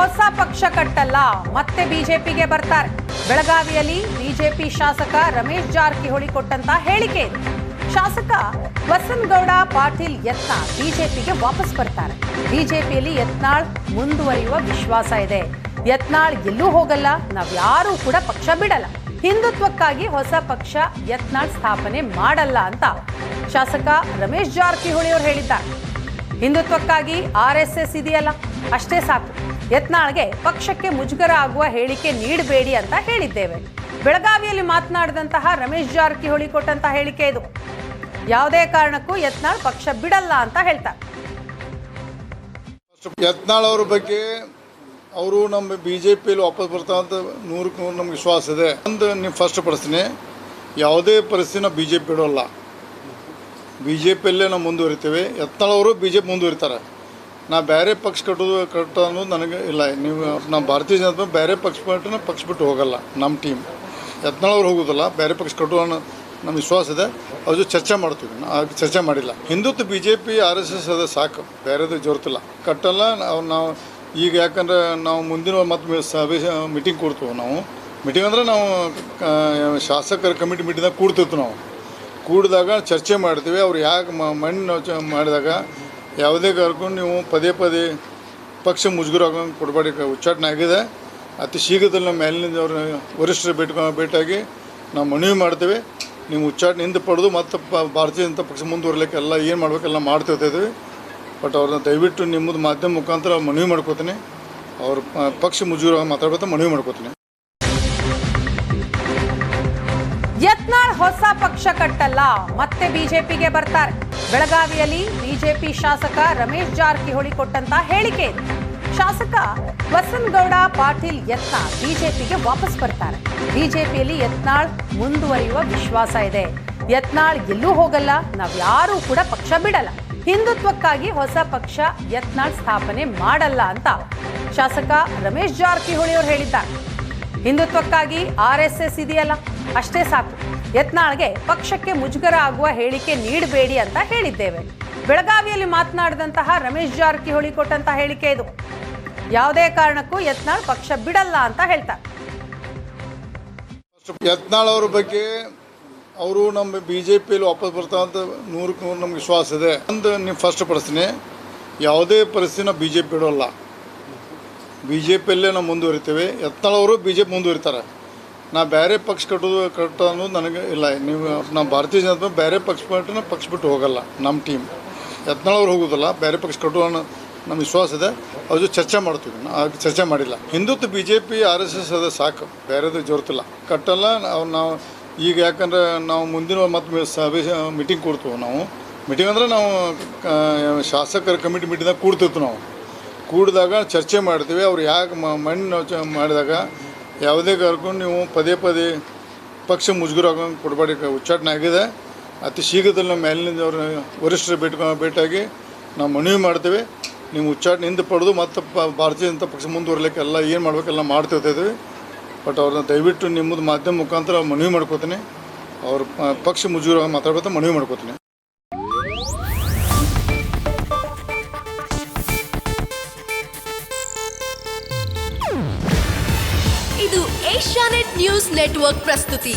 ಹೊಸ ಪಕ್ಷ ಕಟ್ಟಲ್ಲ, ಮತ್ತೆ ಬಿಜೆಪಿಗೆ ಬರ್ತಾರೆ. ಬೆಳಗಾವಿಯಲ್ಲಿ ಬಿಜೆಪಿ ಶಾಸಕ ರಮೇಶ್ ಜಾರಕಿಹೊಳಿ ಕೊಟ್ಟಂತ ಹೇಳಿಕೆ ಇದು. ಶಾಸಕ ಬಸನಗೌಡ ಪಾಟೀಲ್ ಯತ್ನಾಳ್ ಬಿಜೆಪಿಗೆ ವಾಪಸ್ ಬರ್ತಾರೆ. ಬಿಜೆಪಿಯಲ್ಲಿ ಯತ್ನಾಳ್ ಮುಂದುವರಿಯುವ ವಿಶ್ವಾಸ ಇದೆ. ಯತ್ನಾಳ್ ಎಲ್ಲೂ ಹೋಗಲ್ಲ, ನಾವ್ಯಾರೂ ಕೂಡ ಪಕ್ಷ ಬಿಡಲ್ಲ, ಹಿಂದುತ್ವಕ್ಕಾಗಿ ಹೊಸ ಪಕ್ಷ ಯತ್ನಾಳ್ ಸ್ಥಾಪನೆ ಮಾಡಲ್ಲ ಅಂತ ಶಾಸಕ ರಮೇಶ್ ಜಾರಕಿಹೊಳಿ ಅವರು ಹೇಳಿದ್ದಾರೆ. ಹಿಂದುತ್ವಕ್ಕಾಗಿ RSS ಇದೆಯಲ್ಲ, ಅಷ್ಟೇ ಸಾಕು, ಯತ್ನಾಳ್ಗೆ ಪಕ್ಷಕ್ಕೆ ಮುಜುಗರ ಆಗುವ ಹೇಳಿಕೆ ನೀಡಬೇಡಿ ಅಂತ ಹೇಳಿದ್ದೇವೆ. ಬೆಳಗಾವಿಯಲ್ಲಿ ಮಾತನಾಡಿದಂತಹ ರಮೇಶ್ ಜಾರಕಿಹೊಳಿ ಕೊಟ್ಟಂತ ಹೇಳಿಕೆ ಇದು. ಯಾವುದೇ ಕಾರಣಕ್ಕೂ ಯತ್ನಾಳ್ ಪಕ್ಷ ಬಿಡಲ್ಲ ಅಂತ ಹೇಳ್ತಾರೆ. ಯತ್ನಾಳ್ ಅವ್ರ ಬಗ್ಗೆ ಅವರು ನಮ್ಮ ಬಿಜೆಪಿಯಲ್ಲಿ ವಾಪಸ್ ಬರ್ತಾ ಅಂತ 100ಕ್ಕೆ 100 ನಮ್ಗೆ ವಿಶ್ವಾಸ ಇದೆ. ಒಂದು ನೀವು ಫಸ್ಟ್ ಪ್ರಶ್ನೆ, ಯಾವುದೇ ಪರಿಸ್ಥಿತಿನ ಬಿಜೆಪಿ ಬಿಡೋಲ್ಲ, ಬಿಜೆಪಿಯಲ್ಲೇ ನಾವು ಮುಂದುವರಿತೇವೆ. ಯತ್ನಾಳ್ ಅವರು ಬಿಜೆಪಿ ಮುಂದುವರಿತಾರೆ. ನಾ ಬೇರೆ ಪಕ್ಷ ಕಟ್ಟೋ ಅನ್ನೋದು ನನಗೆ ಇಲ್ಲ. ನೀವು ನಮ್ಮ ಭಾರತೀಯ ಜನತಾ ಬೇರೆ ಪಕ್ಷ ಬಿಟ್ಟು ಹೋಗಲ್ಲ. ನಮ್ಮ ಟೀಮ್ ಯತ್ನಾಳ್ ಅವ್ರು ಹೋಗೋದಿಲ್ಲ, ಬೇರೆ ಪಕ್ಷ ಕಟ್ಟುವ ಅನ್ನೋ ನಮ್ಮ ವಿಶ್ವಾಸ ಇದೆ. ಅವ್ರ ಜೊತೆ ಚರ್ಚೆ ಮಾಡ್ತೀವಿ. ಚರ್ಚೆ ಮಾಡಿಲ್ಲ. ಹಿಂದುತ್ವ ಬಿಜೆಪಿ RSS ಅದ ಸಾಕು, ಬೇರೆದು ಜೋರ್ತಿಲ್ಲ, ಕಟ್ಟಲ್ಲ ನಾವು. ಈಗ ಯಾಕಂದ್ರೆ ನಾವು ಮುಂದಿನ ಮತ್ತೆ ಸಭೆ ಮೀಟಿಂಗ್ ಕೊಡ್ತೀವಿ. ನಾವು ಮೀಟಿಂಗ್ ಅಂದರೆ ನಾವು ಶಾಸಕರ ಕಮಿಟಿ ಮೀಟಿಂಗ್ದಾಗ ಕೂಡ್ತಿರ್ತೀವಿ. ನಾವು ಕೂಡಿದಾಗ ಚರ್ಚೆ ಮಾಡ್ತೀವಿ. ಅವ್ರು ಯಾಕೆ ಮಣ್ಣು ಮಾಡಿದಾಗ ಯಾವುದೇ ಕರ್ಕೊಂಡು ನೀವು ಪದೇ ಪಕ್ಷ ಮುಜುಗರ ಆಗೋಂಗೆ ಕೊಡಬೇಡಿ. ಉಚ್ಚಾಟನೆ ಆಗಿದೆ. ಅತಿ ಶೀಘ್ರದಲ್ಲಿ ನಮ್ಮ ಮೇಲಿನಿಂದ ಅವ್ರ ವರಿಷ್ಠರು ಭೇಟಿಯಾಗಿ ನಾವು ಮನವಿ ಮಾಡ್ತೇವೆ. ನೀವು ಉಚ್ಚಾಟನೆಯಿಂದ ಪಡೆದು ಮತ್ತು ಭಾರತೀಯ ಜನತಾ ಪಕ್ಷ ಮುಂದುವರಲಿಕ್ಕೆ ಎಲ್ಲ ಏನು ಮಾಡಬೇಕೆಲ್ಲ ಮಾಡ್ತಿರ್ತಿದ್ವಿ. ಬಟ್ ಅವ್ರನ್ನ ದಯವಿಟ್ಟು ನಿಮ್ಮದು ಮಾಧ್ಯಮ ಮುಖಾಂತರ ಮನವಿ ಮಾಡ್ಕೋತೀನಿ. ಅವ್ರ ಪಕ್ಷ ಮುಜುಗರ ಮಾತಾಡ್ಬೇಕು ಮನವಿ ಮಾಡ್ಕೋತೀನಿ. ಯತ್ನಾಳ್ ಹೊಸ ಪಕ್ಷ ಕಟ್ಟಲ್ಲ, ಮತ್ತೆ ಬಿಜೆಪಿಗೆ ಬರ್ತಾರೆ. ಬೆಳಗಾವಿಯಲ್ಲಿ ಬಿಜೆಪಿ ಶಾಸಕ ರಮೇಶ್ ಜಾರಕಿಹೊಳಿ ಕೊಟ್ಟಂತ ಹೇಳಿಕೆ ಇದು. ಶಾಸಕ ಬಸನಗೌಡ ಪಾಟೀಲ್ ಯತ್ನಾಳ್ ಬಿಜೆಪಿಗೆ ವಾಪಸ್ ಬರ್ತಾರೆ. ಬಿಜೆಪಿಯಲ್ಲಿ ಯತ್ನಾಳ್ ಮುಂದುವರಿಯುವ ವಿಶ್ವಾಸ ಇದೆ. ಯತ್ನಾಳ್ ಎಲ್ಲೂ ಹೋಗಲ್ಲ, ನಾವ್ಯಾರೂ ಕೂಡ ಪಕ್ಷ ಬಿಡಲ್ಲ, ಹಿಂದುತ್ವಕ್ಕಾಗಿ ಹೊಸ ಪಕ್ಷ ಯತ್ನಾಳ್ ಸ್ಥಾಪನೆ ಮಾಡಲ್ಲ ಅಂತ ಶಾಸಕ ರಮೇಶ್ ಜಾರಕಿಹೊಳಿ ಅವರು ಹೇಳಿದ್ದಾರೆ. ಹಿಂದುತ್ವಕ್ಕಾಗಿ RSS ಇದೆಯಲ್ಲ, ಅಷ್ಟೇ ಸಾಕು, ಯತ್ನಾಳ್ಗೆ ಪಕ್ಷಕ್ಕೆ ಮುಜುಗರ ಆಗುವ ಹೇಳಿಕೆ ನೀಡಬೇಡಿ ಅಂತ ಹೇಳಿದ್ದೇವೆ. ಬೆಳಗಾವಿಯಲ್ಲಿ ಮಾತನಾಡಿದಂತಹ ರಮೇಶ್ ಜಾರಕಿಹೊಳಿ ಕೊಟ್ಟಂತ ಹೇಳಿಕೆ ಇದು. ಯಾವುದೇ ಕಾರಣಕ್ಕೂ ಯತ್ನಾಳ್ ಪಕ್ಷ ಬಿಡಲ್ಲ ಅಂತ ಹೇಳ್ತಾರೆ. ಯತ್ನಾಳ್ ಅವ್ರ ಬಗ್ಗೆ ಅವರು ನಮ್ಮ ಬಿಜೆಪಿಯಲ್ಲಿ ವಾಪಸ್ ಬರ್ತಾ ಅಂತ 100ಕ್ಕೆ 100 ನಮ್ಗೆ ವಿಶ್ವಾಸ ಇದೆ. ಒಂದು ನೀವು ಫಸ್ಟ್ ಪ್ರಶ್ನೆ, ಯಾವುದೇ ಪರಿಸ್ಥಿತಿನ ಬಿಜೆಪಿ ಬಿಡೋಲ್ಲ, ಬಿಜೆಪಿಯಲ್ಲೇ ನಾವು ಮುಂದುವರಿತೇವೆ. ಯತ್ನಾಳ್ ಅವರು ಬಿಜೆಪಿ ಮುಂದುವರಿತಾರೆ. ನಾ ಬೇರೆ ಪಕ್ಷ ಕಟ್ಟೋ ಅನ್ನೋದು ನನಗೆ ಇಲ್ಲ. ನೀವು ನಮ್ಮ ಭಾರತೀಯ ಜನತಾ ಬೇರೆ ಪಕ್ಷ ಬಿಟ್ಟು ಹೋಗಲ್ಲ. ನಮ್ಮ ಟೀಮ್ ಯತ್ನಾಳ್ ಅವ್ರು ಹೋಗೋದಿಲ್ಲ, ಬೇರೆ ಪಕ್ಷ ಕಟ್ಟುವ ಅನ್ನೋ ನಮ್ಮ ವಿಶ್ವಾಸ ಇದೆ. ಅವ್ರ ಜೊತೆ ಚರ್ಚೆ ಮಾಡ್ತೀವಿ. ಚರ್ಚೆ ಮಾಡಿಲ್ಲ. ಹಿಂದುತ್ವ ಬಿಜೆಪಿ RSS ಅದ ಸಾಕು, ಬೇರೆದು ಜೋರ್ತಿಲ್ಲ, ಕಟ್ಟಲ್ಲ ನಾವು. ಈಗ ಯಾಕಂದ್ರೆ ನಾವು ಮುಂದಿನ ಮತ್ತೆ ಸಭೆ ಮೀಟಿಂಗ್ ಕೊಡ್ತೀವಿ. ನಾವು ಮೀಟಿಂಗ್ ಅಂದರೆ ನಾವು ಶಾಸಕರ ಕಮಿಟಿ ಮೀಟಿಂಗ್ದಾಗ ಕೂಡ್ತಿರ್ತೀವಿ. ನಾವು ಕೂಡಿದಾಗ ಚರ್ಚೆ ಮಾಡ್ತೀವಿ. ಅವ್ರು ಯಾಕೆ ಮಣ್ಣು ಮಾಡಿದಾಗ ಯಾವುದೇ ಕರ್ಕೊಂಡು ನೀವು ಪದೇ ಪಕ್ಷ ಮುಜುಗರ ಆಗೋಂಗೆ ಕೊಡಬೇಡಿ. ಉಚ್ಚಾಟನೆ ಆಗಿದೆ. ಅತಿ ಶೀಘ್ರದಲ್ಲಿ ನಮ್ಮ ಮೇಲಿನಿಂದ ಅವ್ರ ವರಿಷ್ಠರು ಭೇಟಿಯಾಗಿ ನಾವು ಮನವಿ ಮಾಡ್ತೇವೆ. ನೀವು ಉಚ್ಚಾಟನೆಯಿಂದ ಪಡೆದು ಮತ್ತು ಭಾರತೀಯ ಜನತಾ ಪಕ್ಷ ಮುಂದುವರಲಿಕ್ಕೆ ಎಲ್ಲ ಏನು ಮಾಡಬೇಕೆಲ್ಲ ಮಾಡ್ತಿರ್ತಿದ್ವಿ. ಬಟ್ ಅವ್ರನ್ನ ದಯವಿಟ್ಟು ನಿಮ್ಮದು ಮಾಧ್ಯಮ ಮುಖಾಂತರ ಮನವಿ ಮಾಡ್ಕೋತೀನಿ. ಅವ್ರ ಪಕ್ಷ ಮುಜುಗರ ಮಾತಾಡ್ಬೇಕು ಮನವಿ ಮಾಡ್ಕೋತೀನಿ. ಇದು ಏಷ್ಯಾನೆಟ್ ನ್ಯೂಸ್ ನೆಟ್ವರ್ಕ್ ಪ್ರಸ್ತುತಿ.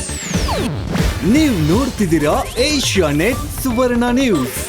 ನೀವು ನೋಡ್ತಿದ್ದೀರಾ ಏಷ್ಯಾನೆಟ್ ಸುವರ್ಣ ನ್ಯೂಸ್.